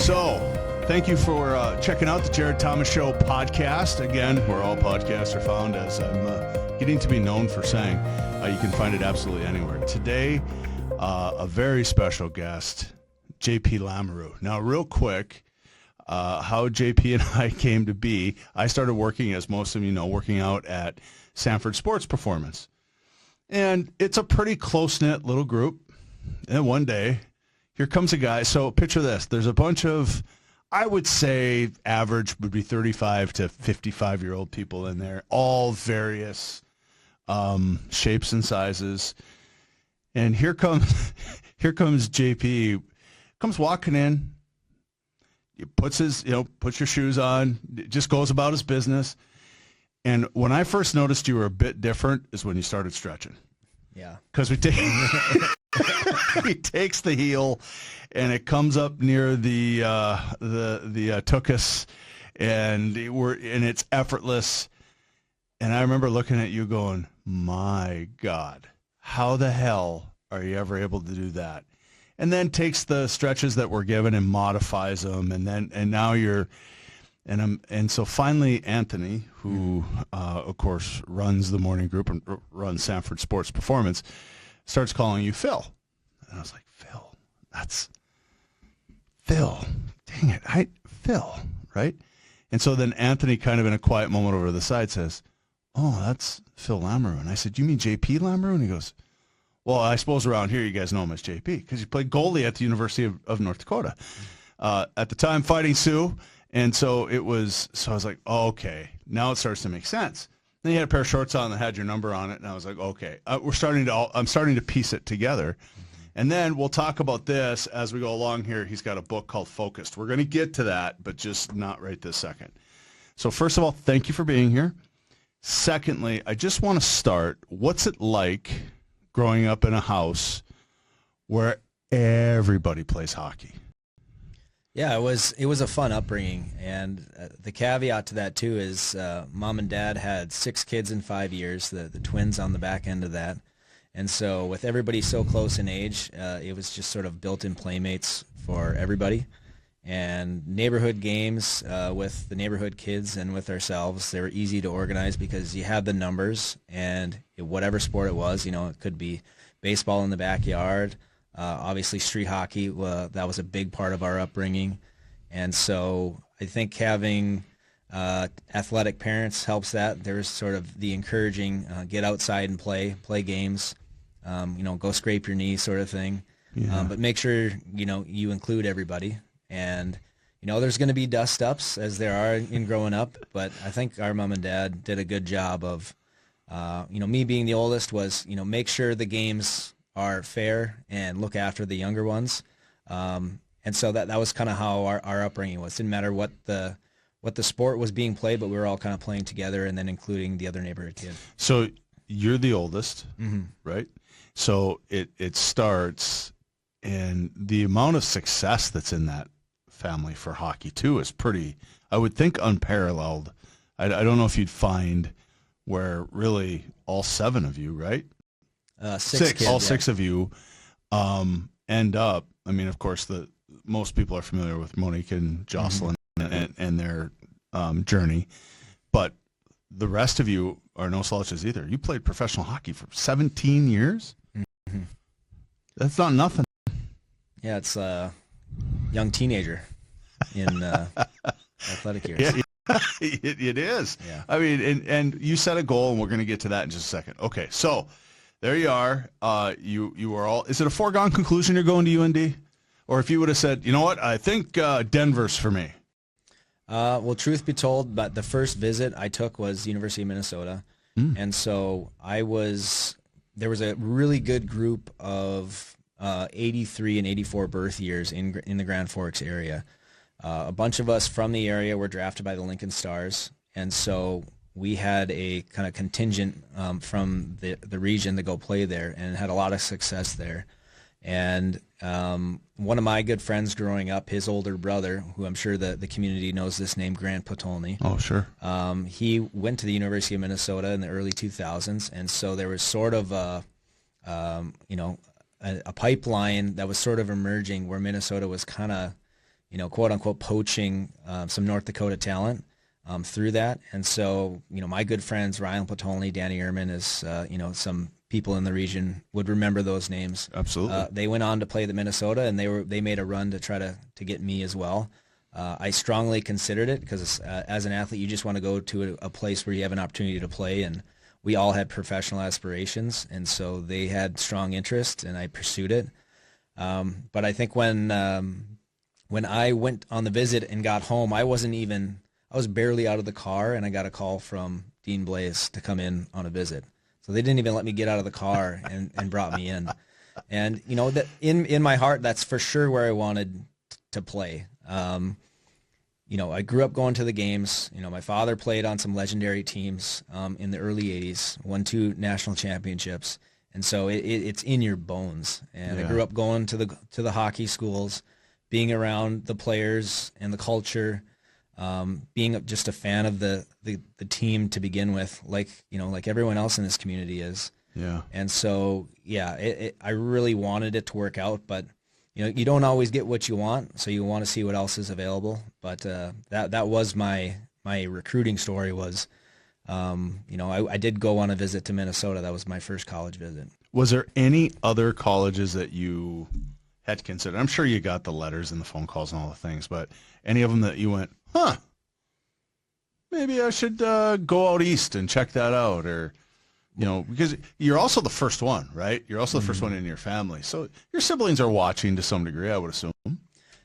So, thank you for checking out the Jarrod Thomas Show podcast. Again, where all podcasts are found, as I'm getting to be known for saying. You can find it absolutely anywhere. Today, a very special guest, J.P. Lamoureux. Now, real quick, how JP and I came to be, I started working, as most of you know, working out at Sanford Sports Performance. And it's a pretty close-knit little group. And one day, here comes a guy. So picture this. There's a bunch of, I would say, average would be 35 to 55-year-old people in there, all various shapes and sizes. And here comes JP, comes walking in. He puts your shoes on, just goes about his business. And when I first noticed you were a bit different is when you started stretching. Yeah. Because he takes the heel and it comes up near the tuchus, and it's effortless. And I remember looking at you going, my God, how the hell are you ever able to do that? And then takes the stretches that were given and modifies them, and now you're, and so finally Anthony, who of course runs the morning group and runs Sanford Sports Performance, starts calling you Phil, and I was like, Phil, that's Phil, dang it, Phil, right? And so then Anthony, kind of in a quiet moment over the side, says, oh, that's Phil Lamoureux. And I said, you mean J.P. Lamoureux? And he goes, well, I suppose around here you guys know him as JP because he played goalie at the University of North Dakota. At the time, fighting Sioux. And so I was like, oh, okay, now it starts to make sense. Then you had a pair of shorts on that had your number on it, and I was like, okay, I'm starting to piece it together. And then we'll talk about this as we go along here. He's got a book called Focused. We're going to get to that, but just not right this second. So first of all, thank you for being here. Secondly, I just want to start, what's it like growing up in a house where everybody plays hockey? Yeah, it was a fun upbringing, and the caveat to that too is mom and dad had 6 kids in 5 years, the twins on the back end of that, and so with everybody so close in age, it was just sort of built-in playmates for everybody, and neighborhood games with the neighborhood kids and with ourselves, they were easy to organize because you had the numbers, and whatever sport it was, it could be baseball in the backyard. Obviously, street hockey, that was a big part of our upbringing. And so I think having athletic parents helps that. There's sort of the encouraging, get outside and play games, go scrape your knee sort of thing. Yeah. But make sure, you include everybody. And, there's going to be dust-ups, as there are in growing up. But I think our mom and dad did a good job of, me being the oldest was, make sure the games are fair and look after the younger ones, and so that was kind of how our upbringing was. Didn't matter what the sport was being played, but we were all kind of playing together and then including the other neighborhood kids. So you're the oldest, Mm-hmm. right? So it starts, and the amount of success that's in that family for hockey too is pretty, I would think, unparalleled. I don't know if you'd find where really all 7 of you, right? 6 kids, all yeah. 6 of you end up, I mean, of course, most people are familiar with Monique and Jocelyn, mm-hmm. and their journey, but the rest of you are no slouches either. You played professional hockey for 17 years? Mm-hmm. That's not nothing. Yeah, it's a young teenager in athletic years. Yeah, it is. Yeah. I mean, and you set a goal, and we're going to get to that in just a second. Okay, so there you are. You are all. Is it a foregone conclusion you're going to UND, or if you would have said, you know what, I think Denver's for me? Well, truth be told, but the first visit I took was University of Minnesota, and so there was a really good group of 83 and 84 birth years in the Grand Forks area. A bunch of us from the area were drafted by the Lincoln Stars, and so we had a kind of contingent from the region to go play there and had a lot of success there. And one of my good friends growing up, his older brother, who I'm sure the community knows this name, Grant Potolny. Oh, sure. He went to the University of Minnesota in the early 2000s, and so there was sort of a pipeline that was sort of emerging where Minnesota was kind of, quote unquote poaching some North Dakota talent through that. And so, my good friends, Ryan Platolny, Danny Ehrman is, some people in the region would remember those names. Absolutely. They went on to play the Minnesota, and they made a run to try to get me as well. I strongly considered it because as an athlete, you just want to go to a place where you have an opportunity to play, and we all had professional aspirations, and so they had strong interest, and I pursued it. But I think when I went on the visit and got home, I was barely out of the car, and I got a call from Dean Blaze to come in on a visit. So they didn't even let me get out of the car and brought me in. And, that in my heart, that's for sure where I wanted to play. I grew up going to the games. My father played on some legendary teams in the early 80s, won 2 national championships. And so it's in your bones. And I grew up going to the hockey schools, being around the players and the culture, being just a fan of the team to begin with, like everyone else in this community is. Yeah. And so, I really wanted it to work out, but you don't always get what you want, so you want to see what else is available. But that was my recruiting story was, I did go on a visit to Minnesota. That was my first college visit. Was there any other colleges that you had considered? I'm sure you got the letters and the phone calls and all the things, but any of them that you went, maybe I should go out east and check that out, or because you're also the first one, right? You're also the first one in your family. So your siblings are watching to some degree, I would assume.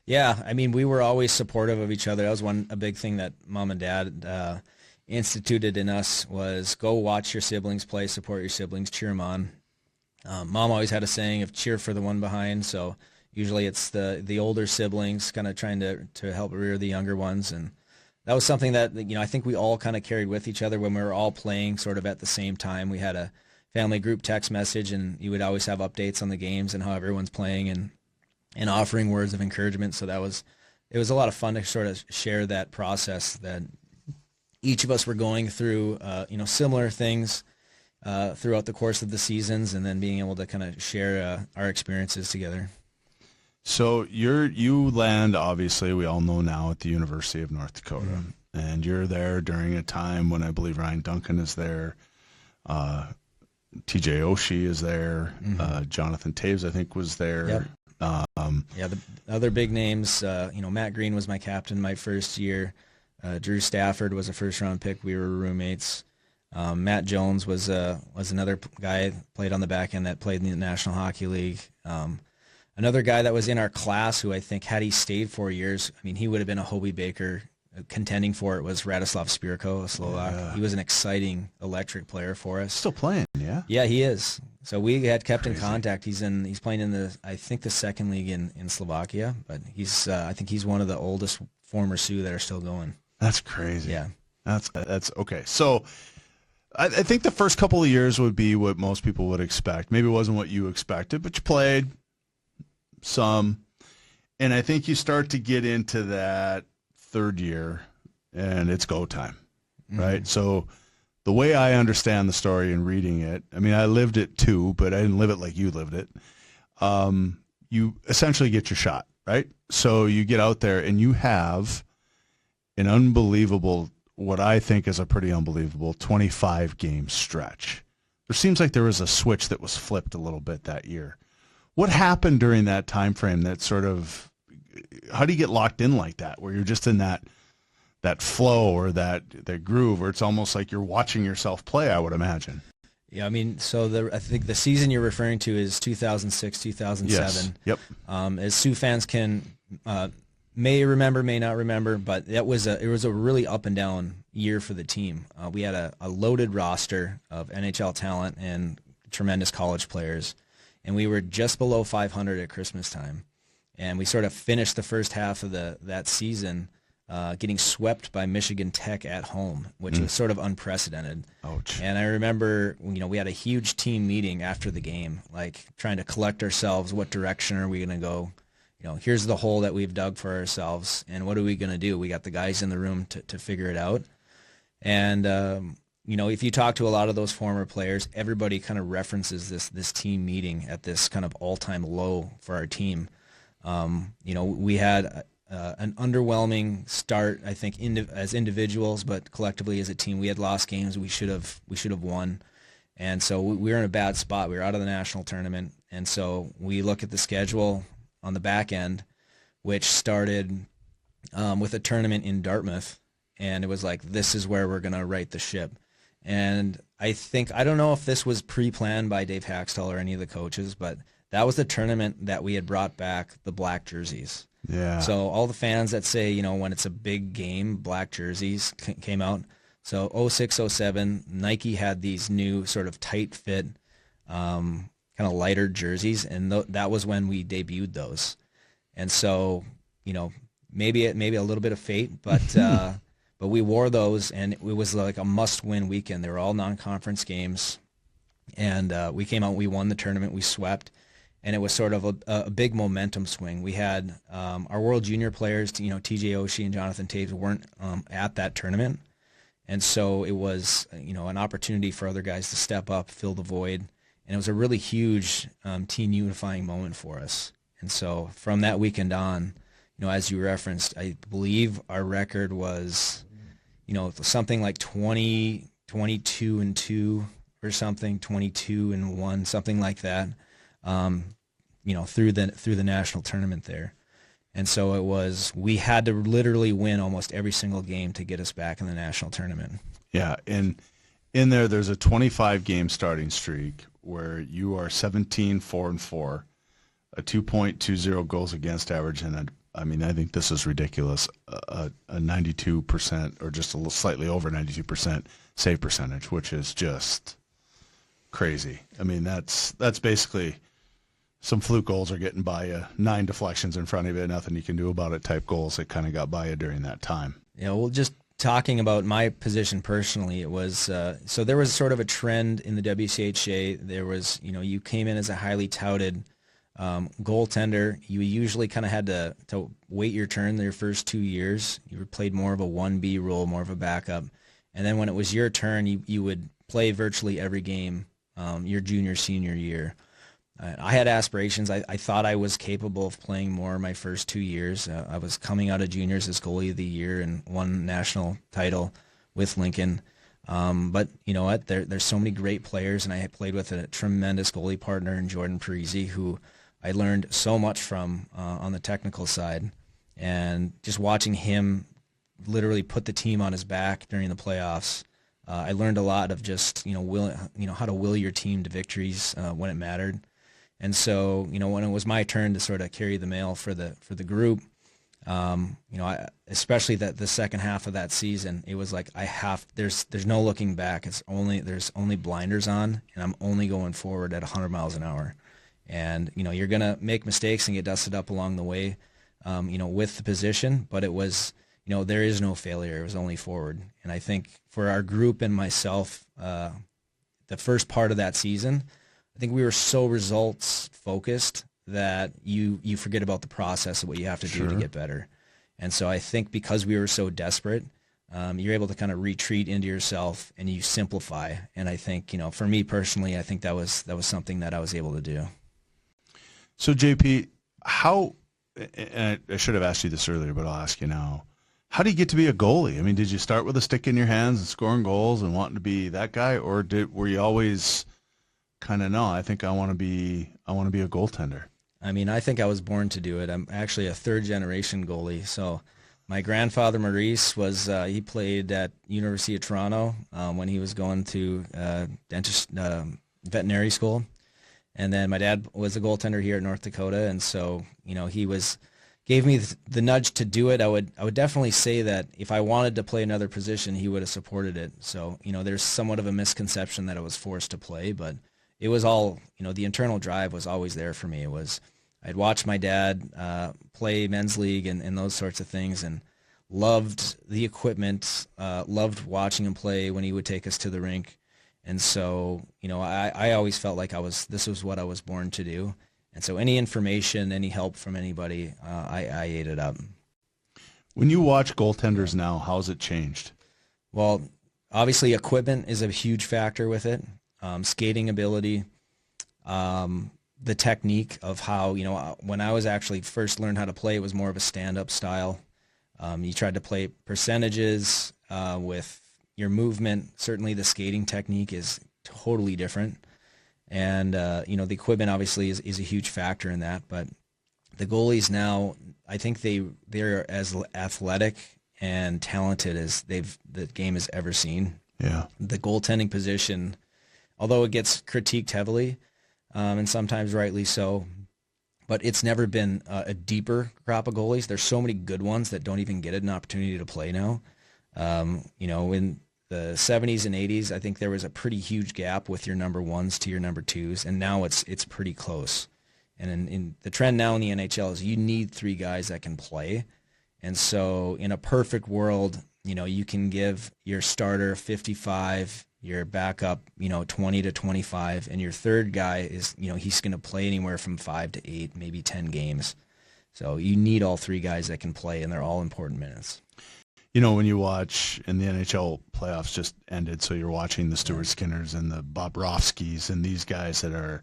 Yeah, I mean, we were always supportive of each other. That was a big thing that Mom and Dad instituted in us was go watch your siblings play, support your siblings, cheer them on. Mom always had a saying of cheer for the one behind, so usually it's the older siblings kind of trying to help rear the younger ones, and that was something that I think we all kind of carried with each other when we were all playing sort of at the same time. We had a family group text message, and you would always have updates on the games and how everyone's playing and offering words of encouragement. So it was a lot of fun to sort of share that process that each of us were going through, similar things throughout the course of the seasons, and then being able to kind of share our experiences together. So you land, obviously, we all know now, at the University of North Dakota, and you're there during a time when I believe Ryan Duncan is there, TJ Oshie is there, Jonathan Taves, I think, was there. Yep. The other big names, Matt Green was my captain my first year. Drew Stafford was a first-round pick. We were roommates. Matt Jones was another guy played on the back end that played in the National Hockey League. Another guy that was in our class who I think had he stayed 4 years, I mean, he would have been a Hobie Baker contending for it, was Radoslav Spirko, a Slovak. Yeah. He was an exciting, electric player for us. Still playing, yeah? Yeah, he is. So we had kept in contact. He's playing in the second league in Slovakia, but I think he's one of the oldest former Sioux that are still going. That's crazy. Yeah. That's okay. So I think the first couple of years would be what most people would expect. Maybe it wasn't what you expected, but you played some. And I think you start to get into that third year, and it's go time, right? So the way I understand the story and reading it, I mean, I lived it too, but I didn't live it like you lived it. You essentially get your shot, right? So you get out there and you have an unbelievable, what I think is a pretty unbelievable 25-game stretch. There seems like there was a switch that was flipped a little bit that year. What happened during that time frame that sort of, how do you get locked in like that, where you're just in that flow or that groove, or it's almost like you're watching yourself play, I would imagine? Yeah, I mean, so I think the season you're referring to is 2006, 2007. Yes. Yep. As Sioux fans may remember, may not remember, but it was a really up and down year for the team. We had a loaded roster of NHL talent and tremendous college players, and we were just below 500 at Christmas time. And we sort of finished the first half of that season getting swept by Michigan Tech at home, which was sort of unprecedented. Ouch. And I remember, we had a huge team meeting after the game, like trying to collect ourselves. What direction are we going to go? Here's the hole that we've dug for ourselves, and what are we going to do? We got the guys in the room to figure it out. And, if you talk to a lot of those former players, everybody kind of references this team meeting at this kind of all-time low for our team. We had an underwhelming start, I think, as individuals, but collectively as a team. We had lost games we should have won. And so we were in a bad spot. We were out of the national tournament. And so we look at the schedule on the back end, which started with a tournament in Dartmouth. And it was like, this is where we're going to right the ship. And I don't know if this was pre-planned by Dave Haxtell or any of the coaches, but that was the tournament that we had brought back the black jerseys. Yeah. So all the fans that say, when it's a big game, black jerseys came out. So 06, 07, Nike had these new sort of tight fit, kind of lighter jerseys, and that was when we debuted those. And so, maybe a little bit of fate, but but we wore those, and it was like a must-win weekend. They were all non-conference games, and we came out, we won the tournament, we swept, and it was sort of a big momentum swing. We had our World Junior players, TJ Oshie and Jonathan Taves weren't at that tournament. And so it was, an opportunity for other guys to step up, fill the void. And it was a really huge team unifying moment for us. And so from that weekend on, as you referenced, I believe our record was, something like 22-2 or something, 22-1, something like that, through the national tournament there. And so we had to literally win almost every single game to get us back in the national tournament. Yeah, and in there's a 25-game starting streak where you are 17-4-4, a 2.20 goals against average, and I think this is ridiculous, a 92% or just a little slightly over 92% save percentage, which is just crazy. That's basically some fluke goals are getting by you, 9 deflections in front of you, nothing you can do about it type goals that kind of got by you during that time. Yeah, well, just talking about my position personally, it was so there was sort of a trend in the WCHA. There was, you came in as a highly touted goaltender. You usually kind of had to wait your turn your first 2 years. You played more of a 1B role, more of a backup. And then when it was your turn, you would play virtually every game your junior, senior year. I had aspirations. I thought I was capable of playing more my first 2 years. I was coming out of juniors as goalie of the year and won national title with Lincoln. But you know what? There's so many great players, and I had played with a tremendous goalie partner in Jordan Parisi, who I learned so much from on the technical side. And just watching him literally put the team on his back during the playoffs, I learned a lot of just how to will your team to victories when it mattered. And so, when it was my turn to sort of carry the mail for the group, especially the second half of that season, it was like there's no looking back. There's only blinders on, and I'm only going forward at 100 miles an hour. And you're gonna make mistakes and get dusted up along the way, with the position. But it was, there is no failure. It was only forward. And I think for our group and myself, the first part of that season, I think we were so results focused that you forget about the process of what you have to do to get better. And so I think because we were so desperate, you're able to kind of retreat into yourself and you simplify. And I think, for me personally, I think that was something that I was able to do. So JP, and I should have asked you this earlier, but I'll ask you now. How do you get to be a goalie? Did you start with a stick in your hands and scoring goals and wanting to be that guy, or were you always kind of, no, I think I want to be a goaltender? I think I was born to do it. I'm actually a third-generation goalie. So my grandfather, Maurice, he played at University of Toronto when he was going to veterinary school. And then my dad was a goaltender here at North Dakota. And so, he gave me the nudge to do it. I would definitely say that if I wanted to play another position, he would have supported it. So, there's somewhat of a misconception that I was forced to play, but it was all, the internal drive was always there for me. I'd watch my dad play men's league and those sorts of things, and loved the equipment, loved watching him play when he would take us to the rink. And so, I always felt like this was what I was born to do. And so any information, any help from anybody, I ate it up. When you watch goaltenders now, how's it changed? Well, obviously equipment is a huge factor with it. Skating ability, the technique of how, when I was actually first learned how to play, it was more of a stand-up style. You tried to play percentages with your movement. Certainly the skating technique is totally different. And, the equipment obviously is a huge factor in that. But the goalies now, I think they're as athletic and talented as the game has ever seen. Yeah. The goaltending position, although it gets critiqued heavily, and sometimes rightly so, but it's never been a deeper crop of goalies. There's so many good ones that don't even get an opportunity to play now. In the 70s and 80s, I think there was a pretty huge gap with your number ones to your number twos, and now it's pretty close. And in the trend now in the NHL is you need three guys that can play. And so in a perfect world, you can give your starter 55, your backup, 20 to 25, and your third guy is, he's going to play anywhere from 5 to 8, maybe 10 games. So you need all three guys that can play, and they're all important minutes. When you watch, and the NHL playoffs just ended, so you're watching the Stuart Skinners and the Bobrovskis and these guys that are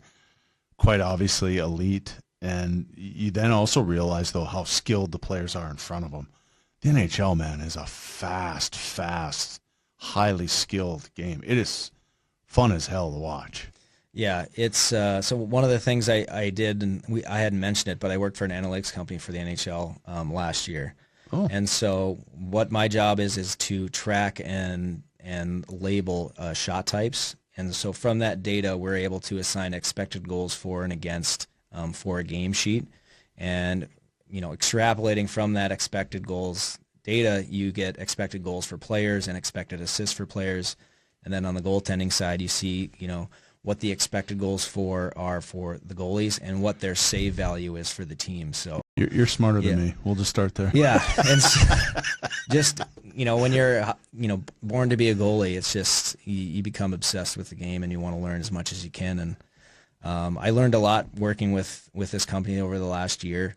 quite obviously elite. And you then also realize, though, how skilled the players are in front of them. The NHL, man, is a fast, highly skilled game. It is fun as hell to watch. Yeah, it's so one of the things I did, and I hadn't mentioned it, but I worked for an analytics company for the NHL last year. Oh. And so what my job is to track and label shot types. And so from that data, we're able to assign expected goals for and against for a game sheet. And, extrapolating from that expected goals data, you get expected goals for players and expected assists for players. And then on the goaltending side, you see, what the expected goals are for the goalies and what their save value is for the team. So you're smarter than me. We'll just start there. Yeah. And so, just, when you're, born to be a goalie, it's just, you become obsessed with the game and you want to learn as much as you can. And I learned a lot working with this company over the last year.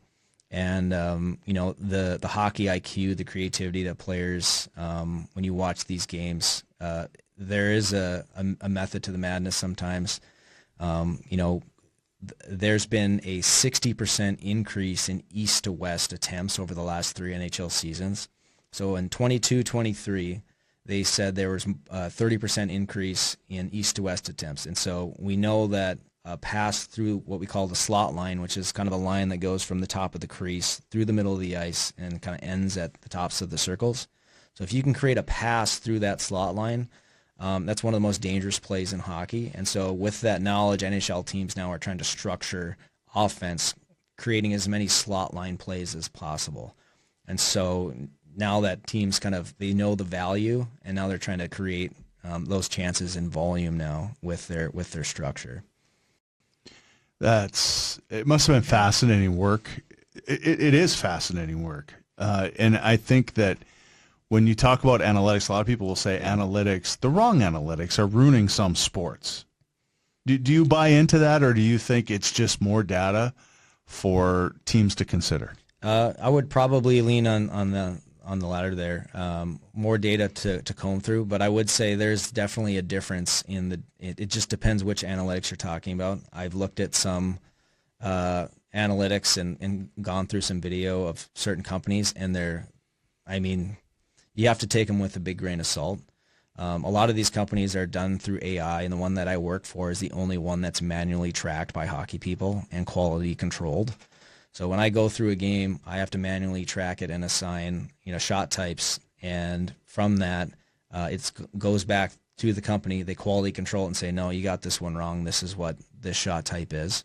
And, the hockey IQ, the creativity that players, when you watch these games, there is a method to the madness sometimes. There's been a 60% increase in east to west attempts over the last 3 NHL seasons. So in 22-23, they said there was a 30% increase in east to west attempts. And so we know that a pass through what we call the slot line, which is kind of a line that goes from the top of the crease through the middle of the ice and kind of ends at the tops of the circles. So if you can create a pass through that slot line, that's one of the most dangerous plays in hockey. And so with that knowledge, NHL teams now are trying to structure offense, creating as many slot line plays as possible. And so now that teams they know the value, and now they're trying to create those chances in volume now with their structure. It must have been fascinating work. It is fascinating work. And I think that when you talk about analytics, a lot of people will say the wrong analytics are ruining some sports. Do you buy into that, or do you think it's just more data for teams to consider? I would probably lean on the latter there. More data to comb through, but I would say there's definitely a difference in it just depends which analytics you're talking about. I've looked at some analytics and gone through some video of certain companies, and you have to take them with a big grain of salt. A lot of these companies are done through AI, and the one that I work for is the only one that's manually tracked by hockey people and quality controlled. So when I go through a game, I have to manually track it and assign, shot types, and from that, it goes back to the company. They quality control it and say, no, you got this one wrong. This is what this shot type is.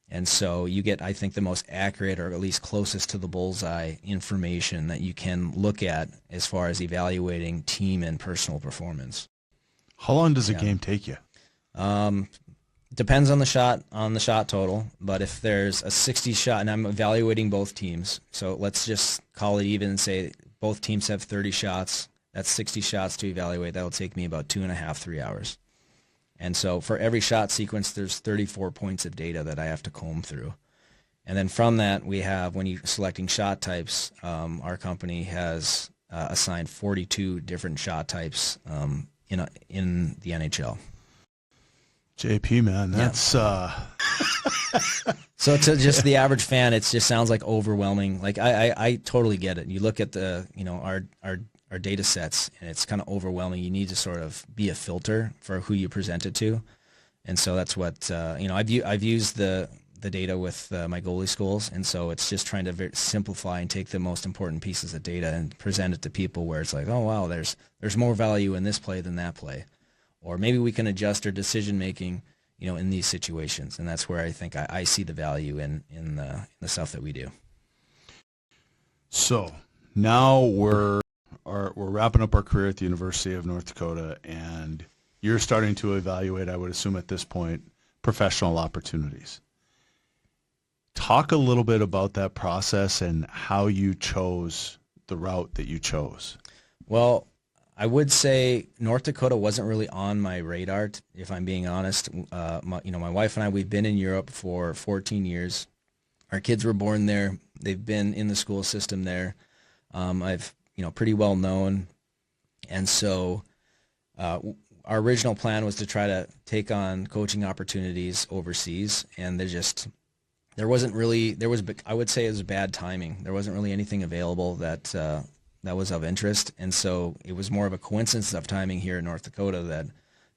And so you get, I think, the most accurate, or at least closest to the bullseye information that you can look at as far as evaluating team and personal performance. How long does a game take you? Depends on the shot total. But if there's a 60 shot, and I'm evaluating both teams, so let's just call it even and say both teams have 30 shots. That's 60 shots to evaluate. That'll take me about 2.5, 3 hours. And so for every shot sequence, there's 34 points of data that I have to comb through. And then from that, we have, when you're selecting shot types, our company has assigned 42 different shot types in the NHL. JP, man, that's So to just the average fan, it just sounds like overwhelming. Like I totally get it. You look at the our data sets, and it's kind of overwhelming. You need to sort of be a filter for who you present it to, and so that's what I've used the data with my goalie schools, and so it's just trying to simplify and take the most important pieces of data and present it to people where it's like, oh wow, there's more value in this play than that play, or maybe we can adjust our decision making, in these situations, and that's where I think I see the value in the stuff that we do. So now we're wrapping up our career at the University of North Dakota, and you're starting to evaluate, I would assume at this point, professional opportunities. Talk a little bit about that process and how you chose the route that you chose. Well, I would say North Dakota wasn't really on my radar, if I'm being honest. My wife and I, we've been in Europe for 14 years. Our kids were born there. They've been in the school system there. I've, pretty well known. And so our original plan was to try to take on coaching opportunities overseas, and there wasn't really, I would say it was bad timing. There wasn't really anything available that was of interest, and so it was more of a coincidence of timing here in North Dakota that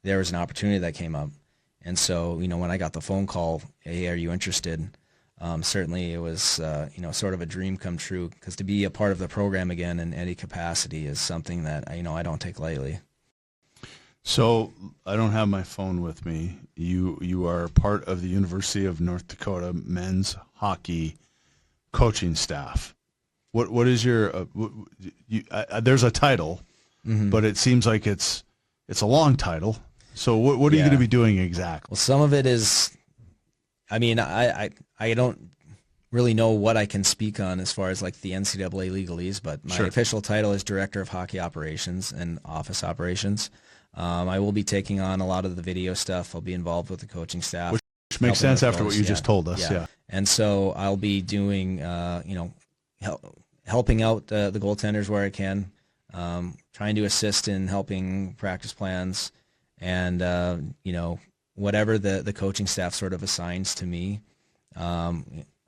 there was an opportunity that came up. And so, when I got the phone call, hey, are you interested? Certainly it was, sort of a dream come true, because to be a part of the program again in any capacity is something that, I don't take lightly. So I don't have my phone with me. You are part of the University of North Dakota men's hockey coaching staff. What is your there's a title, but it seems like it's a long title. So what are you going to be doing exactly? Well, some of it is, I don't really know what I can speak on as far as like the NCAA legalese, but my official title is Director of Hockey Operations and Office Operations. I will be taking on a lot of the video stuff. I'll be involved with the coaching staff. Which makes sense after what you just told us. Yeah. And so I'll be doing, helping out the goaltenders where I can, trying to assist in helping practice plans, and, whatever the coaching staff sort of assigns to me.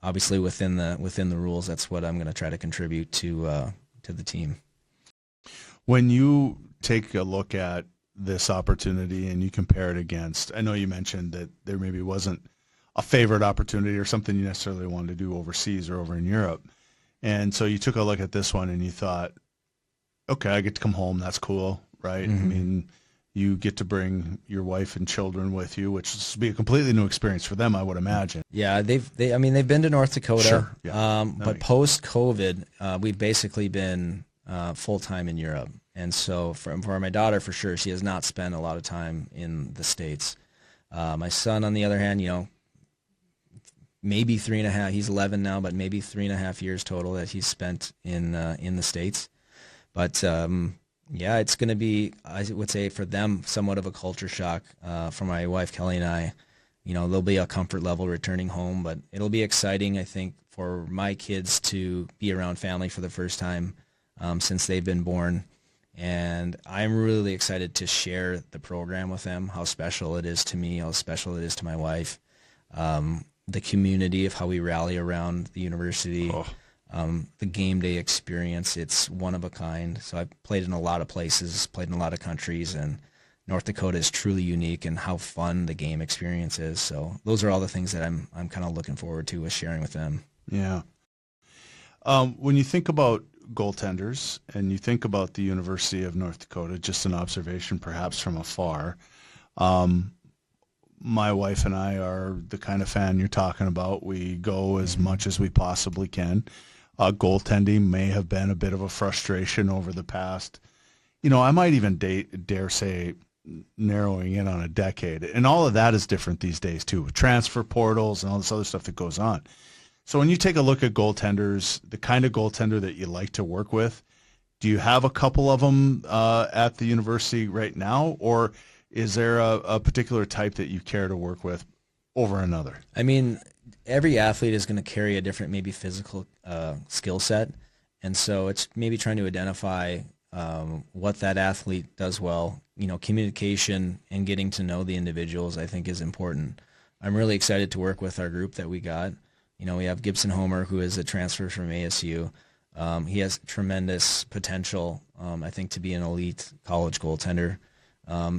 Obviously within the rules, that's what I'm going to try to contribute to the team. When you take a look at this opportunity and you compare it against, I know you mentioned that there maybe wasn't a favorite opportunity or something you necessarily wanted to do overseas or over in Europe. And so you took a look at this one and you thought, okay, I get to come home. That's cool, right? Mm-hmm. I mean, you get to bring your wife and children with you, which will be a completely new experience for them, I would imagine. Yeah, they've been to North Dakota, sure. Yeah. But post-COVID, we've basically been full-time in Europe. And so for my daughter, for sure, she has not spent a lot of time in the States. My son, on the other hand, maybe 3.5, he's 11 now, but maybe 3.5 years total that he's spent in the States. But it's going to be, I would say, for them, somewhat of a culture shock. For my wife, Kelly, and I, there'll be a comfort level returning home, but it'll be exciting, I think, for my kids to be around family for the first time since they've been born. And I'm really excited to share the program with them, how special it is to me, how special it is to my wife, the community of how we rally around the university, the game day experience. It's one of a kind. So I've played in a lot of places, played in a lot of countries, and North Dakota is truly unique in how fun the game experience is. So those are all the things that I'm kind of looking forward to with sharing with them. Yeah. When you think about goaltenders and you think about the University of North Dakota, just an observation perhaps from afar, my wife and I are the kind of fan you're talking about. We go as much as we possibly can. Goaltending may have been a bit of a frustration over the past, I might even dare say narrowing in on a decade. And all of that is different these days too, with transfer portals and all this other stuff that goes on. So when you take a look at goaltenders, the kind of goaltender that you like to work with, do you have a couple of them at the university right now, or is there a particular type that you care to work with over another? I mean, every athlete is going to carry a different maybe physical skill set, and so it's maybe trying to identify what that athlete does well. Communication and getting to know the individuals, I think, is important. I'm really excited to work with our group that we got. We have Gibson Homer, who is a transfer from ASU. He has tremendous potential, I think, to be an elite college goaltender.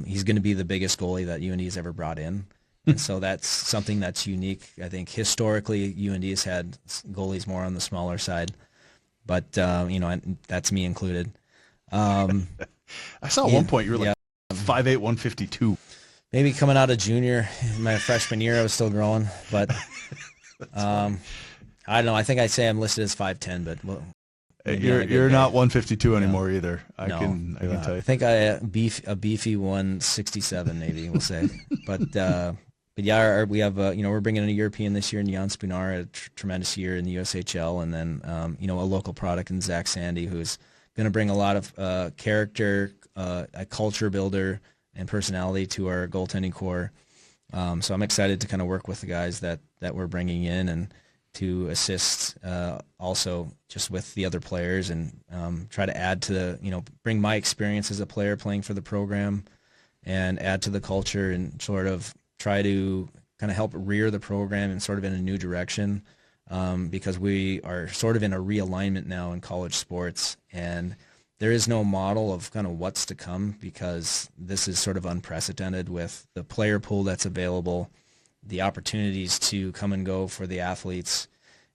He's going to be the biggest goalie that UND has ever brought in. And so that's something that's unique. I think historically UND has had goalies more on the smaller side, but and that's me included. I saw at one point you were like 5'8", 152. Maybe coming out of junior, my freshman year, I was still growing, but I don't know. I think I'd say I'm listed as 5'10", but you're not 152 anymore either. I can tell you. I think a beefy 167 maybe we'll say, but yeah, we have we're bringing in a European this year in Jan Spunar, a tremendous year in the USHL, and then a local product in Zach Sandy, who's going to bring a lot of character, a culture builder, and personality to our goaltending core. So I'm excited to kind of work with the guys that we're bringing in and to assist also just with the other players and try to add to bring my experience as a player playing for the program and add to the culture and sort of try to kind of help rear the program and sort of in a new direction because we are sort of in a realignment now in college sports, and there is no model of kind of what's to come because this is sort of unprecedented with the player pool that's available, the opportunities to come and go for the athletes,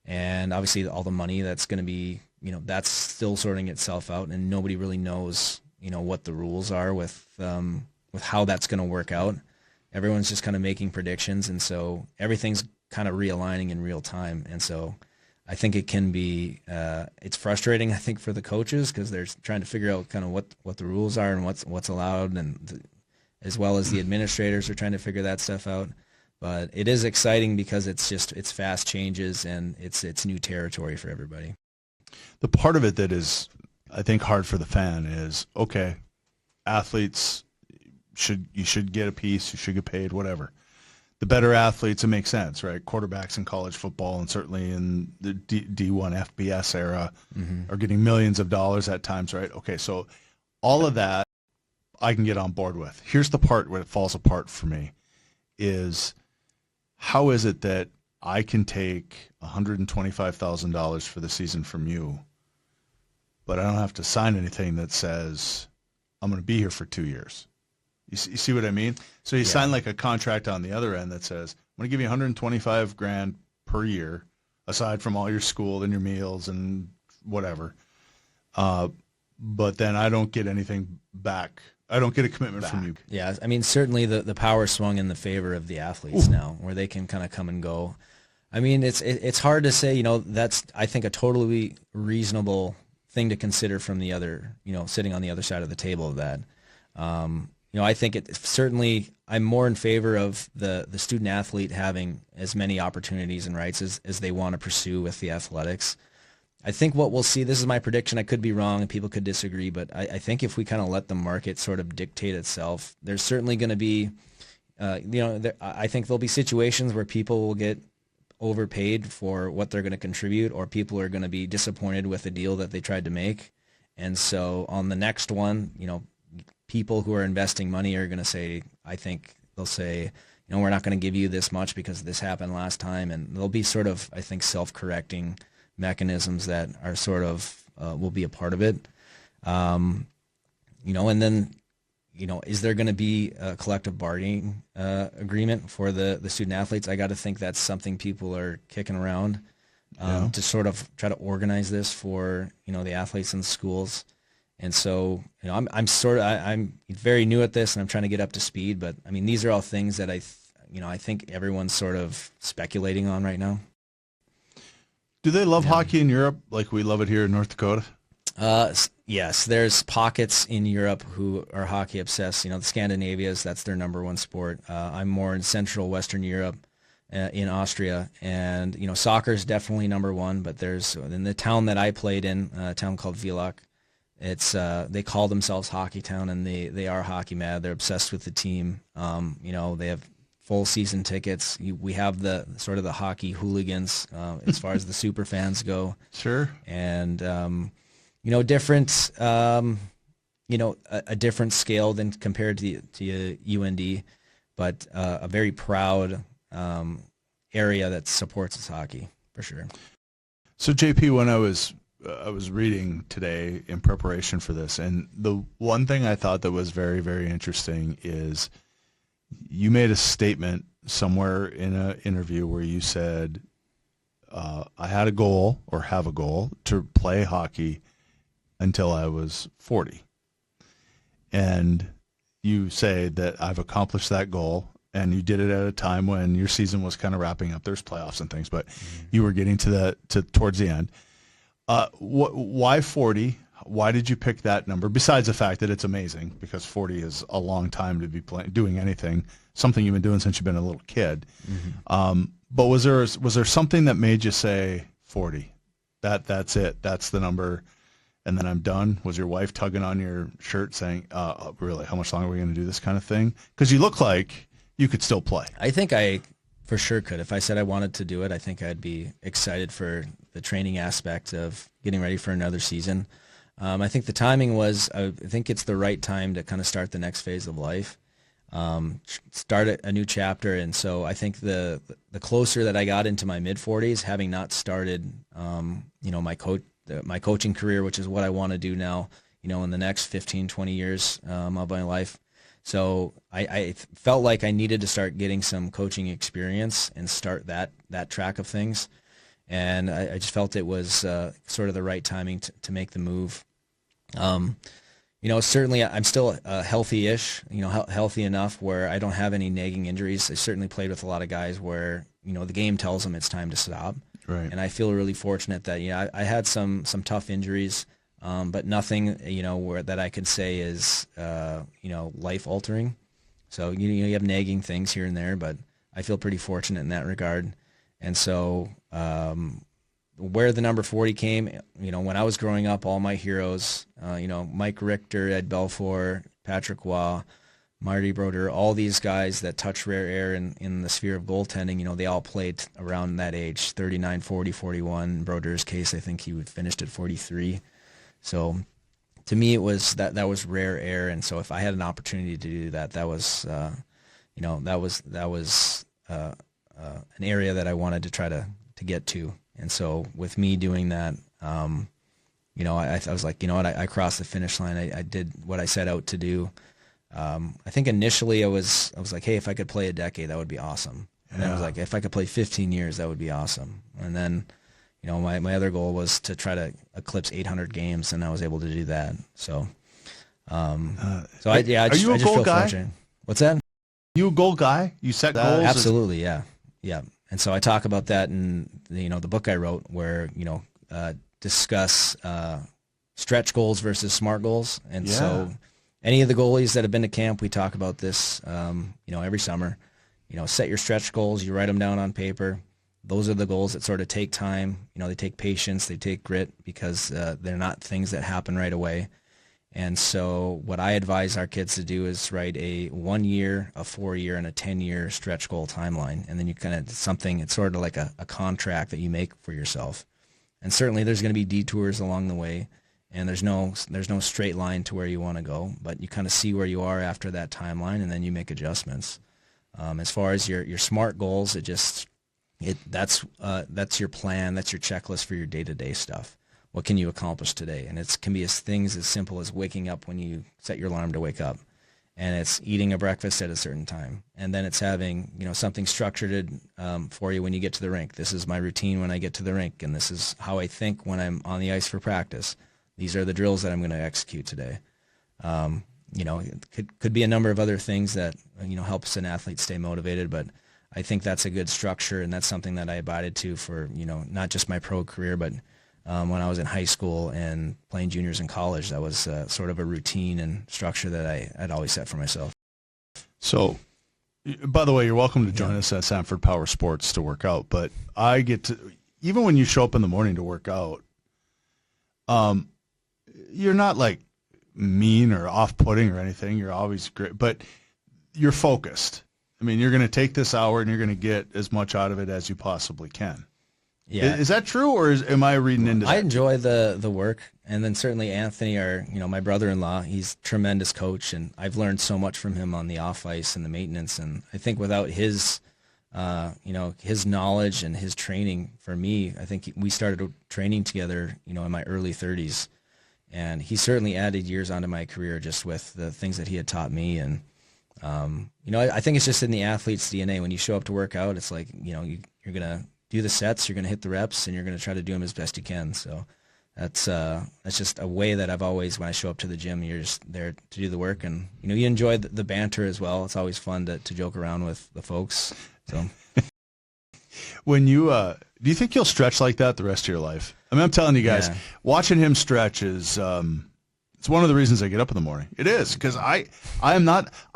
and obviously all the money that's going to be, that's still sorting itself out, and nobody really knows, what the rules are with how that's going to work out. Everyone's just kind of making predictions, and so everything's kind of realigning in real time. And so I think it can be, it's frustrating, I think, for the coaches because they're trying to figure out kind of what the rules are and what's allowed, and as well as the administrators are trying to figure that stuff out. But it is exciting because it's fast changes and it's new territory for everybody. The part of it that is, I think, hard for the fan is, okay, athletes you should get a piece, you should get paid, whatever. The better athletes, it makes sense, right? Quarterbacks in college football and certainly in the D1 FBS era are getting millions of dollars at times, right? Okay, so all of that I can get on board with. Here's the part where it falls apart for me is how is it that I can take $125,000 for the season from you, but I don't have to sign anything that says I'm going to be here for 2 years? You see what I mean? So you sign like a contract on the other end that says, I'm going to give you $125,000 per year, aside from all your school and your meals and whatever. But then I don't get anything back. I don't get a commitment from you. Yeah, I mean, certainly the power swung in the favor of the athletes now, where they can kind of come and go. I mean, it's hard to say, that's, I think, a totally reasonable thing to consider from the other, sitting on the other side of the table of that. I think certainly I'm more in favor of the student athlete having as many opportunities and rights as they want to pursue with the athletics. I think what we'll see, this is my prediction, I could be wrong and people could disagree, but I think if we kind of let the market sort of dictate itself, there's certainly going to be, I think there'll be situations where people will get overpaid for what they're going to contribute, or people are going to be disappointed with the deal that they tried to make. And so on the next one, people who are investing money are going to say, I think they'll say, we're not going to give you this much because this happened last time. And there'll be sort of, I think, self-correcting mechanisms that are sort of, will be a part of it. And then, is there going to be a collective bargaining agreement for the student athletes? I got to think that's something people are kicking around to sort of try to organize this for, the athletes in the schools. And so, I'm very new at this and I'm trying to get up to speed, but I mean, these are all things that I think everyone's sort of speculating on right now. Do they love hockey in Europe like we love it here in North Dakota? Yes, there's pockets in Europe who are hockey obsessed. The Scandinavias, that's their number one sport. I'm more in Central Western Europe, in Austria, and soccer is definitely number one. But there's in the town that I played in, a town called Villacher. It's they call themselves Hockey Town, and they are hockey mad. They're obsessed with the team. They have full season tickets. We have the sort of the hockey hooligans as far as the super fans go. Sure. And different a different scale than compared to UND, but a very proud area that supports its hockey for sure. So JP, when I was reading today in preparation for this, and the one thing I thought that was very, very interesting is you made a statement somewhere in an interview where you said, I had a goal or have a goal to play hockey until I was 40. And you say that I've accomplished that goal, and you did it at a time when your season was kind of wrapping up. There's playoffs and things, but you were getting to towards the end. Why 40? Why did you pick that number? Besides the fact that it's amazing, because 40 is a long time to be doing anything, something you've been doing since you've been a little kid. But was there something that made you say 40? That's it. That's the number, and then I'm done. Was your wife tugging on your shirt saying, "Really? How much longer are we going to do this kind of thing?" Because you look like you could still play. I think I for sure could. If I said I wanted to do it, I think I'd be excited for the training aspect of getting ready for another season. I think the timing was, I think it's the right time to kind of start the next phase of life, start a new chapter. And so I think the closer that I got into my mid-40s, having not started, my coaching career, which is what I want to do now, in the next 15, 20 years of my life. So I felt like I needed to start getting some coaching experience and start that track of things. And I just felt it was sort of the right timing to make the move. Certainly I'm still healthy-ish, healthy enough where I don't have any nagging injuries. I certainly played with a lot of guys where, the game tells them it's time to stop. Right. And I feel really fortunate that, I had some tough injuries, but nothing, where that I could say is, life-altering. So, you have nagging things here and there, but I feel pretty fortunate in that regard. And so where the number 40 came, when I was growing up, all my heroes, Mike Richter, Ed Belfour, Patrick Waugh, Marty Brodeur, all these guys that touch rare air in the sphere of goaltending, they all played around that age, 39, 40, 41. In Brodeur's case, I think he finished at 43. So to me, it was that was rare air. And so if I had an opportunity to do that, that was an area that I wanted to try to get to. And so with me doing that, I was like, I crossed the finish line. I did what I set out to do. I think initially I was like, hey, if I could play a decade, that would be awesome. And then I was like, if I could play 15 years, that would be awesome. And then, my other goal was to try to eclipse 800 games, and I was able to do that. So, I just feel fortunate. What's that? You a goal guy? You set goals? Absolutely, yeah. And so I talk about that in the book I wrote, where discuss stretch goals versus smart goals. And so any of the goalies that have been to camp, we talk about this every summer. Set your stretch goals, you write them down on paper. Those are the goals that sort of take time. They take patience, they take grit, because they're not things that happen right away. And so what I advise our kids to do is write a 1 year, a 4 year, and a 10-year stretch goal timeline. And then you kind of, it's sort of like a contract that you make for yourself. And certainly there's going to be detours along the way, and there's no straight line to where you want to go, but you kind of see where you are after that timeline, and then you make adjustments. As far as your smart goals, that's your plan, that's your checklist for your day-to-day stuff. What can you accomplish today? And it can be things as simple as waking up when you set your alarm to wake up, and it's eating a breakfast at a certain time, and then it's having something structured for you when you get to the rink. This is my routine when I get to the rink, and this is how I think when I'm on the ice for practice. These are the drills that I'm going to execute today. It could be a number of other things that helps an athlete stay motivated, but I think that's a good structure, and that's something that I abided to for not just my pro career, but when I was in high school and playing juniors in college. That was sort of a routine and structure that I'd always set for myself. So, by the way, you're welcome to join us at Sanford Power Sports to work out, but I get to, even when you show up in the morning to work out, you're not like mean or off-putting or anything. You're always great, but you're focused. I mean, you're going to take this hour and you're going to get as much out of it as you possibly can. Yeah. Is that true, or am I reading into that? I enjoy the work, and then certainly Anthony, my brother-in-law, he's a tremendous coach, and I've learned so much from him on the off ice and the maintenance. And I think without his, his knowledge and his training for me, I think we started training together, in my early 30s, and he certainly added years onto my career just with the things that he had taught me. And I think it's just in the athlete's DNA. When you show up to work out, it's like you're gonna do the sets, you're going to hit the reps, and you're going to try to do them as best you can. So that's just a way that I've always, when I show up to the gym, you're just there to do the work. And, you enjoy the banter as well. It's always fun to joke around with the folks. So when you, do you think you'll stretch like that the rest of your life? I mean, I'm telling you guys, watching him stretch is, it's one of the reasons I get up in the morning. It is, because I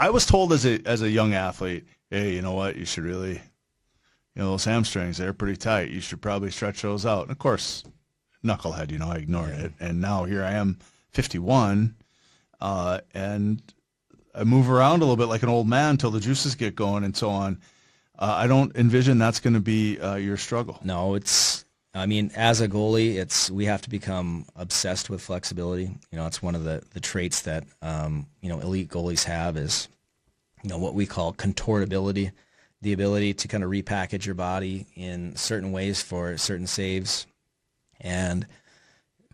was told as a young athlete, hey, you know what, you should really, those hamstrings, they're pretty tight. You should probably stretch those out. And of course, knucklehead, I ignored it. And now here I am, 51, and I move around a little bit like an old man until the juices get going and so on. I don't envision that's going to be your struggle. No, as a goalie, we have to become obsessed with flexibility. It's one of the traits that, elite goalies have is, what we call contortability. The ability to kind of repackage your body in certain ways for certain saves. And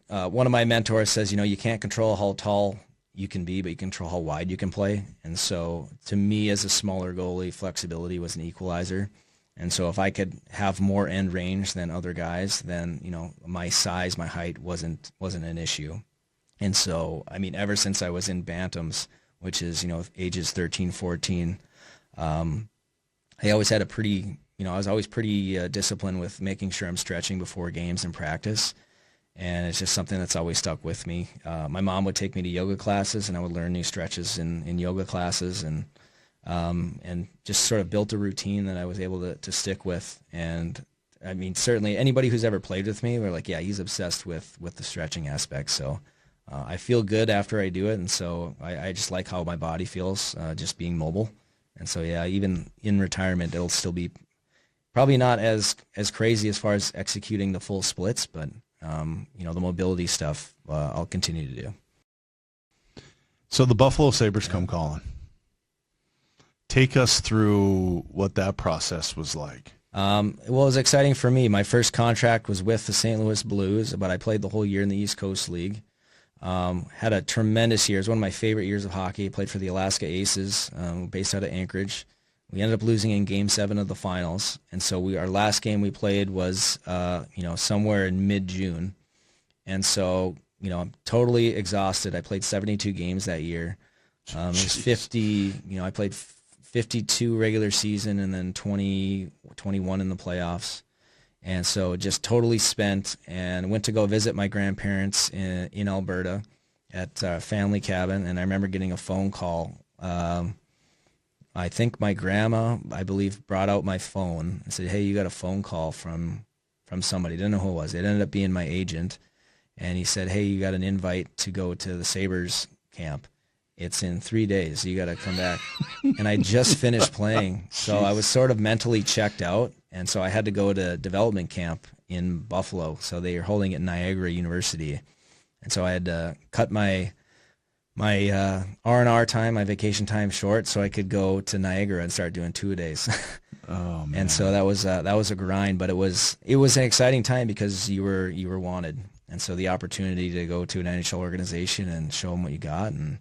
one of my mentors says, you can't control how tall you can be, but you can control how wide you can play. And so to me, as a smaller goalie, flexibility was an equalizer. And so if I could have more end range than other guys, then, my size, my height wasn't an issue. And so, ever since I was in bantams, which is, ages 13, 14, I always had I was always pretty disciplined with making sure I'm stretching before games and practice. And it's just something that's always stuck with me. My mom would take me to yoga classes, and I would learn new stretches in yoga classes, and just sort of built a routine that I was able to stick with. And certainly anybody who's ever played with me, we're like, yeah, he's obsessed with the stretching aspect. So I feel good after I do it. And so I just like how my body feels, just being mobile. And so, yeah, even in retirement, it'll still be probably not as crazy as far as executing the full splits, but, the mobility stuff I'll continue to do. So the Buffalo Sabres come calling. Take us through what that process was like. Well, it was exciting for me. My first contract was with the St. Louis Blues, but I played the whole year in the East Coast League. Had a tremendous year. It was one of my favorite years of hockey. Played for the Alaska Aces, based out of Anchorage. We ended up losing in Game 7 of the finals, and so our last game we played was somewhere in mid-June, and so I'm totally exhausted. I played 72 games that year. It was 50. I played 52 regular season and then 21 in the playoffs. And so just totally spent, and went to go visit my grandparents in Alberta at a family cabin. And I remember getting a phone call. I think my grandma, I believe, brought out my phone and said, hey, you got a phone call from somebody. Didn't know who it was. It ended up being my agent. And he said, hey, you got an invite to go to the Sabres camp. It's in 3 days. You got to come back. And I just finished playing. So I was sort of mentally checked out. And so I had to go to development camp in Buffalo. So they were holding it at Niagara University. And so I had to cut my R&R time, my vacation time short, so I could go to Niagara and start doing 2-a-days. Oh, man. And so that was a grind, but it was an exciting time because you were wanted. And so the opportunity to go to an NHL organization and show them what you got. And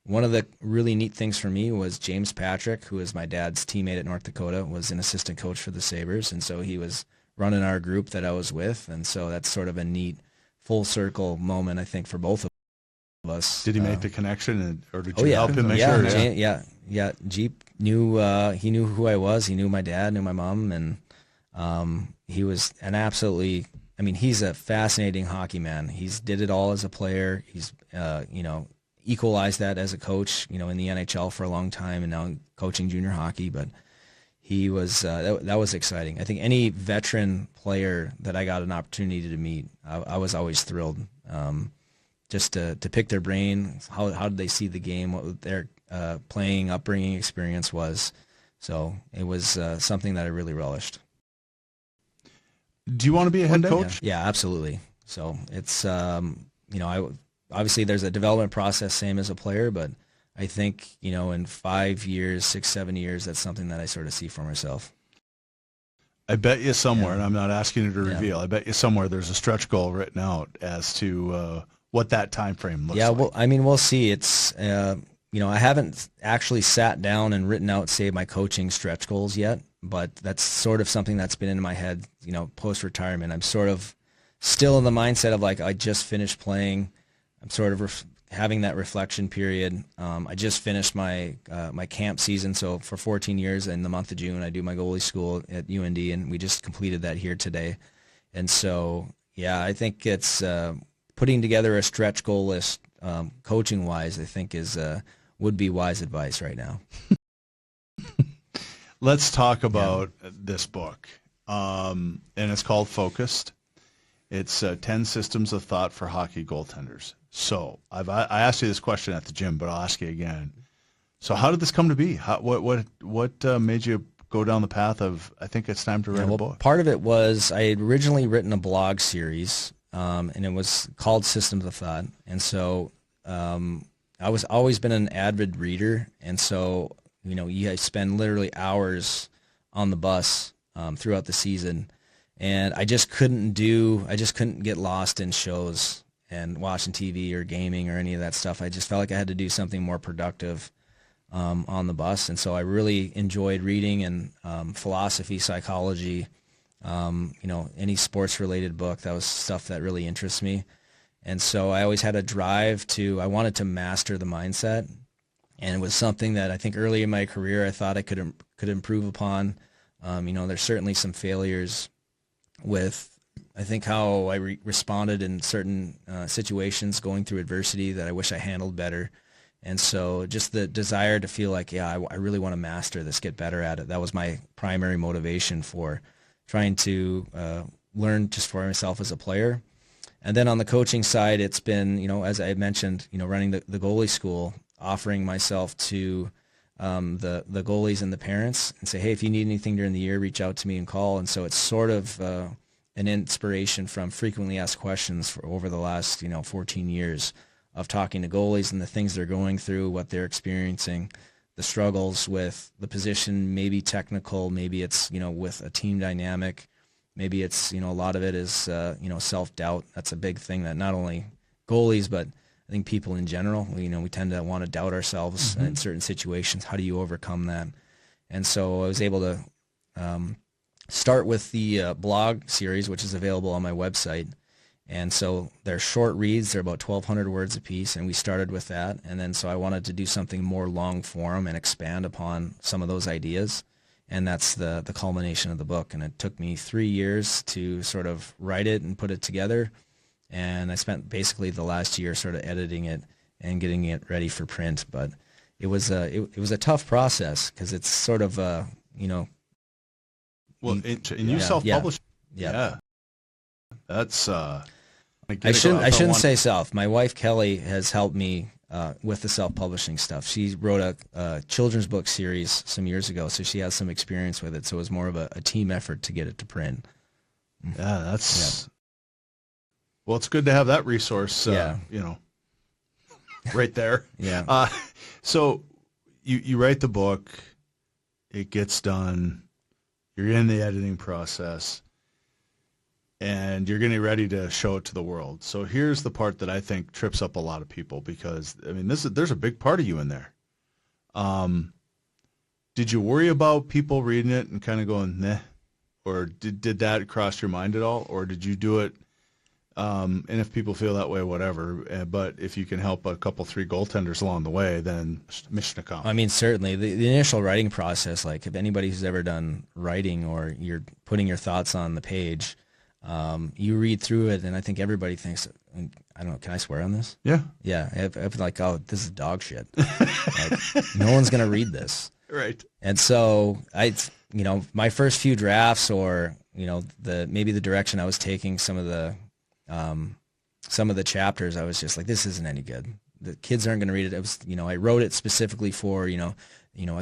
one of the really neat things for me was James Patrick, who is my dad's teammate at North Dakota, was an assistant coach for the Sabres. And so he was running our group that I was with. And so that's sort of a neat full circle moment, I think, for both of us. Did he make the connection, or did you help him make sure? Yeah. Jeep knew, he knew who I was. He knew my dad, knew my mom. And he was an absolutely, he's a fascinating hockey man. He's did it all as a player. He's, equalized that as a coach, in the NHL for a long time, and now coaching junior hockey. But he was that was exciting. I think any veteran player that I got an opportunity to meet, I was always thrilled, just to pick their brain. How did they see the game? What their playing upbringing experience was. So it was something that I really relished. Do you want to be a head coach? Yeah, absolutely. So it's, obviously there's a development process, same as a player, but I think, in 5 years, 6, 7 years, that's something that I sort of see for myself. I bet you somewhere, and I'm not asking you to reveal, I bet you somewhere there's a stretch goal written out as to what that time frame looks like. Yeah, well, I mean, we'll see. It's, I haven't actually sat down and written out, say, my coaching stretch goals yet, but that's sort of something that's been in my head, post-retirement. I'm sort of still in the mindset of, like, I just finished playing. I'm sort of having that reflection period. I just finished my my camp season, so for 14 years in the month of June, I do my goalie school at UND, and we just completed that here today. And so, yeah, I think it's putting together a stretch goal list, coaching-wise, I think would be wise advice right now. Let's talk about this book, and it's called Focused. It's 10 Systems of Thought for Hockey Goaltenders. So I asked you this question at the gym, but I'll ask you again. So how did this come to be? What made you go down the path of, I think it's time to write a book? Part of it was I had originally written a blog series, and it was called Systems of Thought. And so I was always been an avid reader, and so I spend literally hours on the bus throughout the season, and I just couldn't get lost in shows and watching TV or gaming or any of that stuff. I just felt like I had to do something more productive on the bus, and so I really enjoyed reading and philosophy, psychology, any sports-related book. That was stuff that really interests me. And so I always had a drive I wanted to master the mindset, and it was something that I think early in my career I thought I could improve upon. There's certainly some failures with, I think, how I responded in certain situations going through adversity that I wish I handled better. And so just the desire to feel like, I really want to master this, get better at it. That was my primary motivation for trying to learn just for myself as a player. And then on the coaching side, it's been, as I mentioned, running the goalie school, offering myself to the goalies and the parents and say, hey, if you need anything during the year, reach out to me and call. And so it's sort of an inspiration from frequently asked questions for over the last 14 years of talking to goalies and the things they're going through, what they're experiencing, the struggles with the position, maybe technical, maybe it's with a team dynamic, maybe it's a lot of it is self-doubt. That's a big thing that not only goalies but I think people in general, we tend to want to doubt ourselves in certain situations. How do you overcome that? And so I was able to start with the blog series, which is available on my website. And so they're short reads. They're about 1,200 words a piece, and we started with that. And then so I wanted to do something more long form and expand upon some of those ideas. And that's the culmination of the book. And it took me 3 years to sort of write it and put it together. And I spent basically the last year sort of editing it and getting it ready for print. But it was a tough process because it's sort of Well, you self-published. Yeah. That's I shouldn't say self. My wife Kelly has helped me with the self-publishing stuff. She wrote a children's book series some years ago, so she has some experience with it. So it was more of a team effort to get it to print. Yeah, that's. Yeah. Well, it's good to have that resource. Right there. Yeah. So you write the book, it gets done, you're in the editing process, and you're getting ready to show it to the world. So here's the part that I think trips up a lot of people because, there's a big part of you in there. Did you worry about people reading it and kind of going, meh? Or did that cross your mind at all? Or did you do it, and if people feel that way, whatever. But if you can help a couple, 3 goaltenders along the way, then mission accomplished. Certainly. The initial writing process, like if anybody who's ever done writing or you're putting your thoughts on the page, you read through it, and I think everybody thinks, I don't know, can I swear on this? Yeah. Yeah. I'm like, oh, this is dog shit. Like, no one's going to read this. Right. And so my first few drafts or, maybe the direction I was taking some of the chapters, I was just like, this isn't any good. The kids aren't going to read it. It was, I wrote it specifically for, a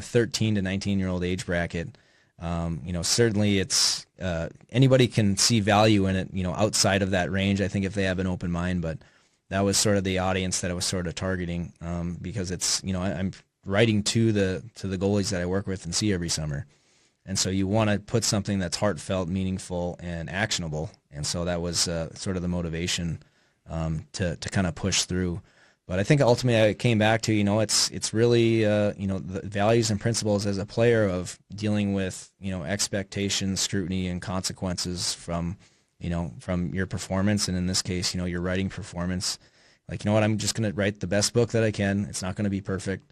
13 to 19-year-old age bracket. Certainly it's anybody can see value in it, outside of that range, I think, if they have an open mind. But that was sort of the audience that I was sort of targeting, because it's, I'm writing to the goalies that I work with and see every summer. And so you want to put something that's heartfelt, meaningful, and actionable. And so that was sort of the motivation to kind of push through. But I think ultimately I came back to, it's really, the values and principles as a player of dealing with, expectations, scrutiny, and consequences from your performance. And in this case, your writing performance. Like, I'm just going to write the best book that I can. It's not going to be perfect.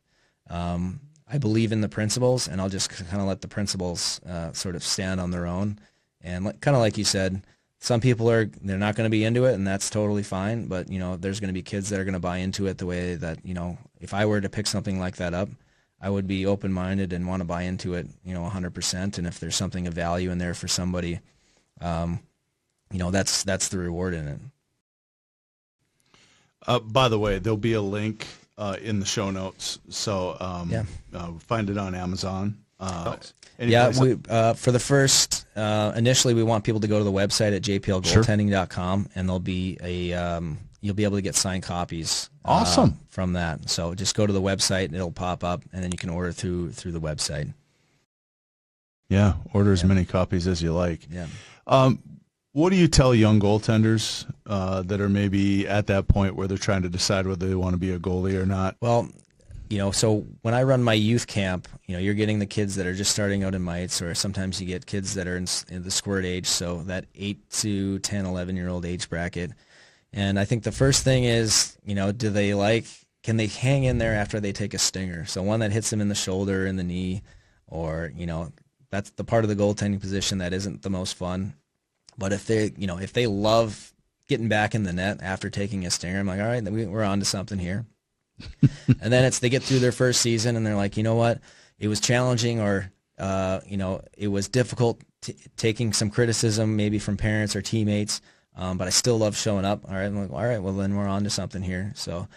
I believe in the principles, and I'll just kind of let the principles sort of stand on their own. And kind of like you said, some people they're not going to be into it, and that's totally fine. But, there's going to be kids that are going to buy into it the way that, if I were to pick something like that up, I would be open-minded and want to buy into it, 100%. And if there's something of value in there for somebody, that's the reward in it. By the way, there'll be a link in the show notes, so find it on Amazon. For the first, initially we want people to go to the website at jplgoaltending.com, and there'll be you'll be able to get signed copies. Awesome. From that. So just go to the website and it'll pop up, and then you can order through the website. Yeah, order as many copies as you like. Yeah. What do you tell young goaltenders that are maybe at that point where they're trying to decide whether they want to be a goalie or not? Well, so when I run my youth camp, you're getting the kids that are just starting out in mites, or sometimes you get kids that are in the squirt age, so that 8 to 10, 11-year-old age bracket. And I think the first thing is, can they hang in there after they take a stinger? So one that hits them in the shoulder, in the knee, or, that's the part of the goaltending position that isn't the most fun. But if they love getting back in the net after taking a stinger, I'm like, all right, we're on to something here. And then they get through their first season and they're like, you know what, it was challenging, or it was difficult taking some criticism maybe from parents or teammates, but I still love showing up. All right, I'm like, all right, well then we're on to something here. So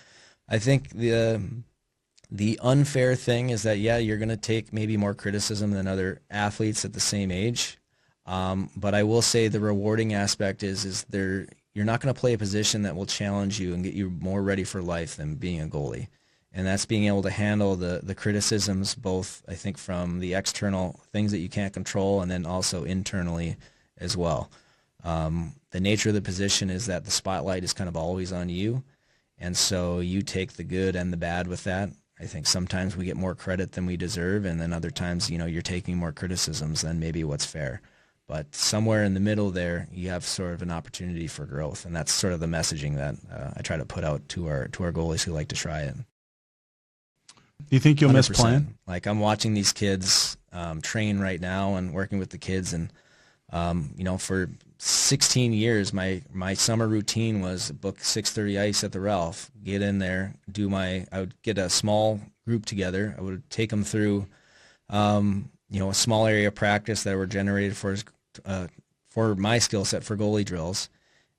I think the unfair thing is that, you're going to take maybe more criticism than other athletes at the same age. But I will say the rewarding aspect is you're not going to play a position that will challenge you and get you more ready for life than being a goalie. And that's being able to handle the criticisms, both, I think, from the external things that you can't control, and then also internally as well. The nature of the position is that the spotlight is kind of always on you. And so you take the good and the bad with that. I think sometimes we get more credit than we deserve, and then other times, you're taking more criticisms than maybe what's fair. But somewhere in the middle there, you have sort of an opportunity for growth, and that's sort of the messaging that I try to put out to our goalies who like to try it. Do you think you'll miss playing? Like, I'm watching these kids train right now and working with the kids, and for 16 years, my summer routine was book 6:30 ice at the Ralph, get in there, I would get a small group together, I would take them through a small area of practice that were generated for my skill set for goalie drills,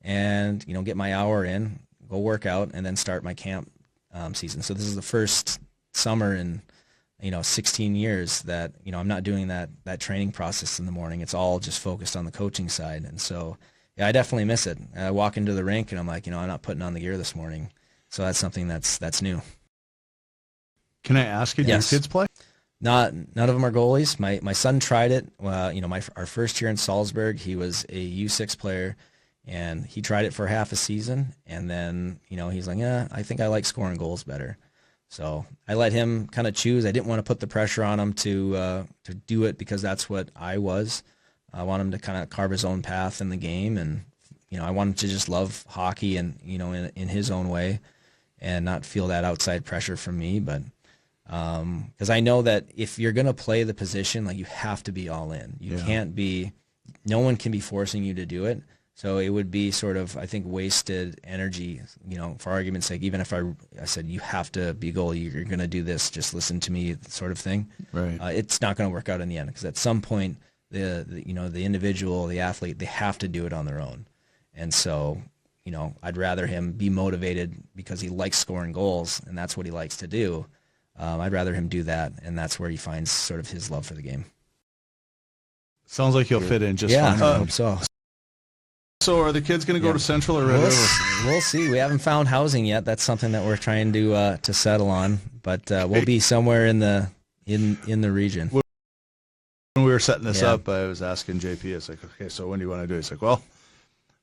and get my hour in, go work out, and then start my camp season. So this is the first summer in 16 years that I'm not doing that training process in the morning. It's all just focused on the coaching side. And so I definitely miss it. I walk into the rink and I'm like, I'm not putting on the gear this morning. So that's something that's new. Can I ask you, do your kids play? None of them are goalies. My son tried it. Our first year in Salzburg, he was a U6 player, and he tried it for half a season, and then he's like, I think I like scoring goals better. So I let him kind of choose. I didn't want to put the pressure on him to do it, because that's what I was. I want him to kind of carve his own path in the game, and I want him to just love hockey and in his own way, and not feel that outside pressure from me. But because I know that if you're going to play the position, like, you have to be all in. You can't be. No one can be forcing you to do it. So it would be sort of, I think, wasted energy, for argument's sake. Even if I said, you have to be goalie, you're going to do this, just listen to me, sort of thing. Right. It's not going to work out in the end, because at some point, the individual, the athlete, they have to do it on their own. And so, I'd rather him be motivated because he likes scoring goals, and that's what he likes to do. I'd rather him do that, and that's where he finds sort of his love for the game. Sounds like you'll fit in just Yeah, fine. I hope so. So are the kids going to go to Central or Red River? We'll see. We haven't found housing yet. That's something that we're trying to settle on. But we'll be somewhere in the region. When we were setting this up, I was asking JP, it's like, okay, so when do you want to do it? He's like, well,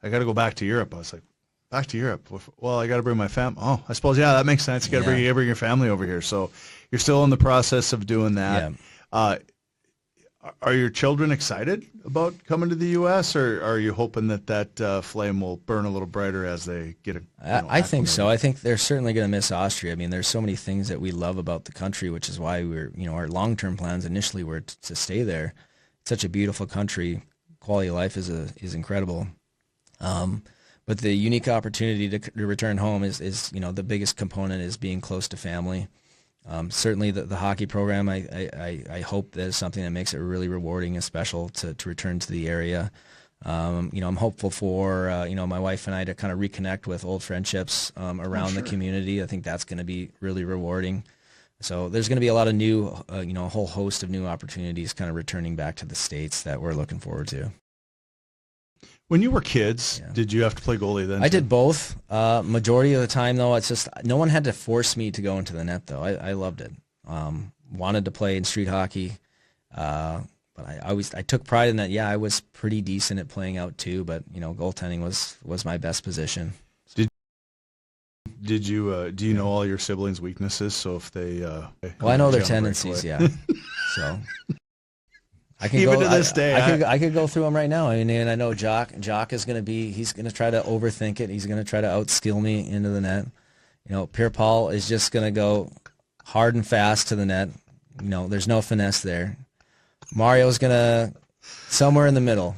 I got to go back to Europe. I was like, back to Europe? Well, I got to bring my family. Oh, I suppose, yeah, that makes sense. You got to bring your family over here. So you're still in the process of doing that. Yeah. Are your children excited about coming to the U.S., or are you hoping that flame will burn a little brighter as they get I think so. I think they're certainly going to miss Austria. I mean, there's so many things that we love about the country, which is why our long-term plans initially were to stay there. It's such a beautiful country. Quality of life is incredible. But the unique opportunity to return home is the biggest component is being close to family. Certainly the hockey program, I hope that is something that makes it really rewarding and special to return to the area. I'm hopeful for, my wife and I to kind of reconnect with old friendships around the community. I think that's going to be really rewarding. So there's going to be a lot of new, a whole host of new opportunities kind of returning back to the States that we're looking forward to. When you were kids, did you have to play goalie then? I did both. Majority of the time, though, it's just no one had to force me to go into the net, though. I loved it. Wanted to play in street hockey, but I took pride in that. Yeah, I was pretty decent at playing out too, but goaltending was my best position. Did you do you know all your siblings' weaknesses? So if they well, I know their tendencies. Yeah, so. I can Even go, to this day, I could go through them right now. I mean, and I know Jock is going to he's going to try to overthink it. He's going to try to outskill me into the net. Pierre Paul is just going to go hard and fast to the net. There's no finesse there. Mario's going to somewhere in the middle.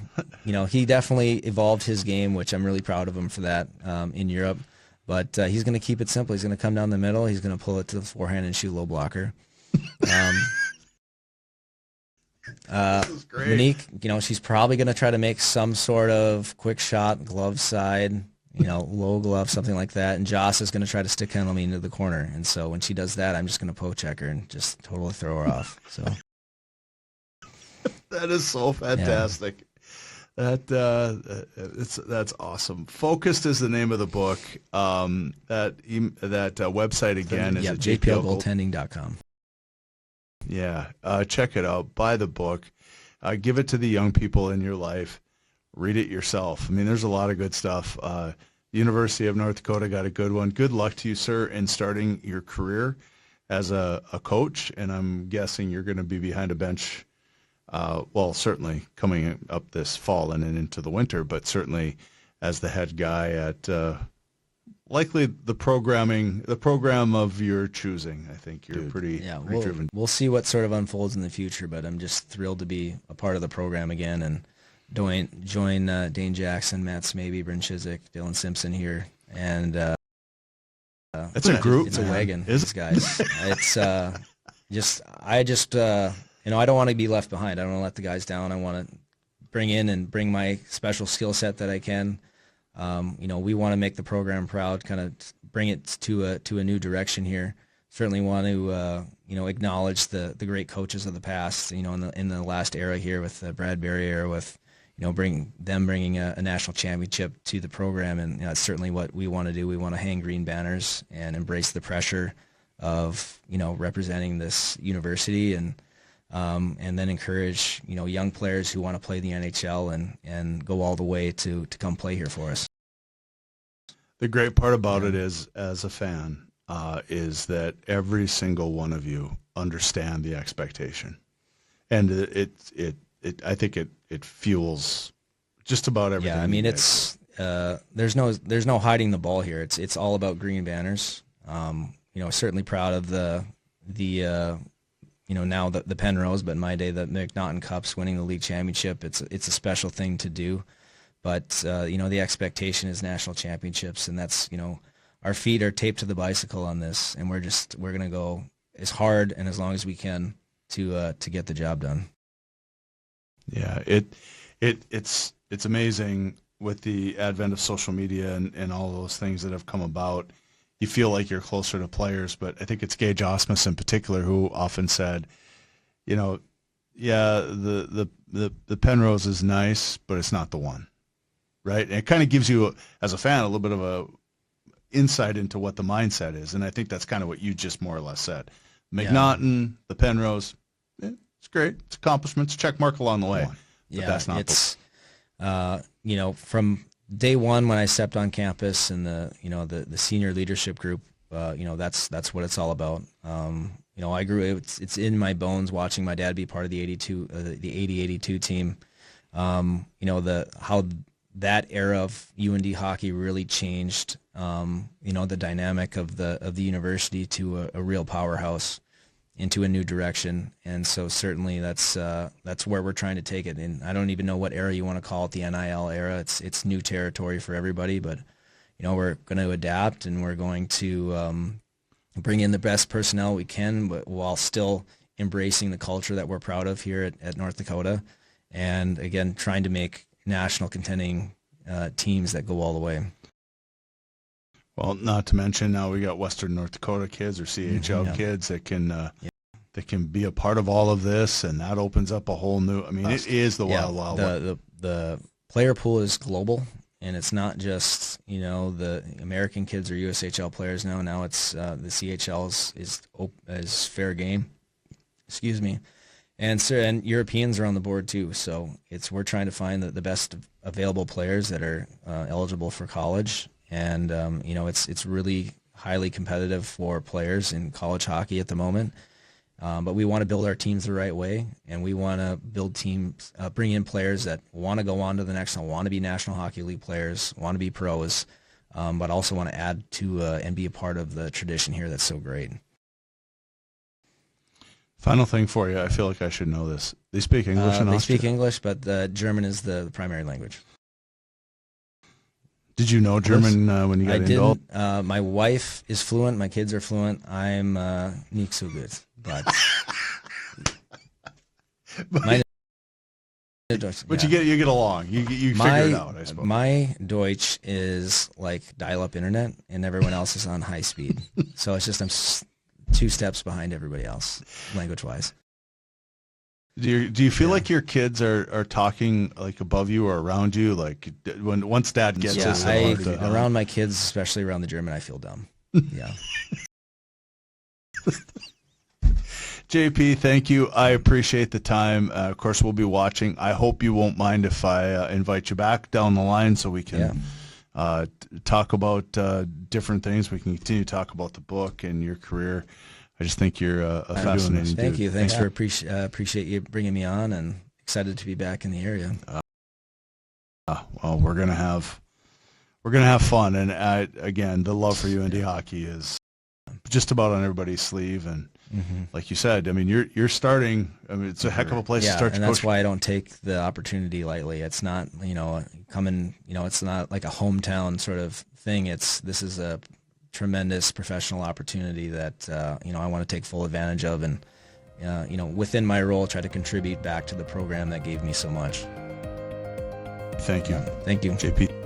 He definitely evolved his game, which I'm really proud of him for that in Europe. But he's going to keep it simple. He's going to come down the middle. He's going to pull it to the forehand and shoot low blocker. Monique, she's probably going to try to make some sort of quick shot, glove side, low glove, something like that. And Joss is going to try to stick handle me into the corner. And so when she does that, I'm just going to poke check her and just totally throw her off. So that is so fantastic. Yeah. That's awesome. Focused is the name of the book. That website again is at jplgoaltending.com. Yeah, check it out. Buy the book. Give it to the young people in your life. Read it yourself. I mean, there's a lot of good stuff. The University of North Dakota got a good one. Good luck to you, sir, in starting your career as a coach. And I'm guessing you're going to be behind a bench, certainly coming up this fall and then into the winter, but certainly as the head guy at likely the program of your choosing. I think you're pretty driven. We'll see what sort of unfolds in the future, but I'm just thrilled to be a part of the program again and join Dane Jackson, Matt Smaby, Bryn Chizik, Dylan Simpson here, and it's a group. It's a wagon. These guys. It's I don't want to be left behind. I don't want to let the guys down. I want to bring my special skill set that I can. We want to make the program proud, kind of bring it to a new direction here. Certainly want to acknowledge the great coaches of the past. In the last era here with Brad Berry era, with bringing a national championship to the program, and that's certainly what we want to do. We want to hang green banners and embrace the pressure of representing this university, and then encourage young players who want to play the NHL and go all the way to come play here for us. The great part about it is, as a fan, is that every single one of you understand the expectation, and I think it fuels just about everything. Yeah, I mean it's there's no hiding the ball here. It's all about green banners. Certainly proud of the now the Penrose, but in my day the McNaughton Cups, winning the league championship. It's a special thing to do, but the expectation is national championships, and that's our feet are taped to the bicycle on this, and we're going to go as hard and as long as we can to get the job done. Yeah, it's amazing with the advent of social media and all those things that have come about. You feel like you're closer to players, but I think it's Gage Osmus in particular who often said, yeah, the Penrose is nice, but it's not the one, right? And it kind of gives you, as a fan, a little bit of a insight into what the mindset is, and I think that's kind of what you just more or less said. McNaughton, the Penrose, it's great. It's accomplishments, check mark along the way. But that's not it's from day one when I stepped on campus and the senior leadership group, that's what it's all about. I grew. It's in my bones watching my dad be part of the 80-82 team. How that era of UND hockey really changed. The dynamic of the university to a real powerhouse, into a new direction. And so certainly that's where we're trying to take it. And I don't even know what era you want to call it, the NIL era. It's new territory for everybody, but we're going to adapt, and we're going to bring in the best personnel we can, but while still embracing the culture that we're proud of here at North Dakota. And again, trying to make national contending teams that go all the way. Well, not to mention now we got Western North Dakota kids or CHL kids that can be a part of all of this, and that opens up a whole new. I mean, it is the wild wild. The player pool is global, and it's not just the American kids or USHL players now. Now it's the CHL is fair game. Excuse me. And Europeans are on the board too. So we're trying to find the best available players that are eligible for college. And it's really highly competitive for players in college hockey at the moment. But we want to build our teams the right way, and we want to build teams, bring in players that want to go on to the next level, want to be National Hockey League players, want to be pros, but also want to add to and be a part of the tradition here that's so great. Final thing for you, I feel like I should know this. They speak English in Austria? They speak English, but German is the primary language. Did you know German when you got involved? I didn't. My wife is fluent. My kids are fluent. I'm nicht so good, but you get along. You figure it out, I suppose. My Deutsch is like dial-up internet, and everyone else is on high speed. So it's just I'm 2 steps behind everybody else, language-wise. Do you feel like your kids are talking like above you or around you? Like once Dad gets this, around my kids, especially around the German, I feel dumb. Yeah. JP, thank you. I appreciate the time. Of course, we'll be watching. I hope you won't mind if I invite you back down the line so we can talk about different things. We can continue to talk about the book and your career. I just think you're a fascinating dude. Thank you. Thanks for appreciate you bringing me on, and excited to be back in the area. Well, we're gonna have fun, and again, the love for UND hockey is just about on everybody's sleeve, and like you said, I mean, you're starting. I mean, it's a heck of a place to start. And that's why I don't take the opportunity lightly. It's not coming. It's not like a hometown sort of thing. This is a tremendous professional opportunity that I want to take full advantage of, and within my role, try to contribute back to the program that gave me so much. Thank you. Thank you, JP.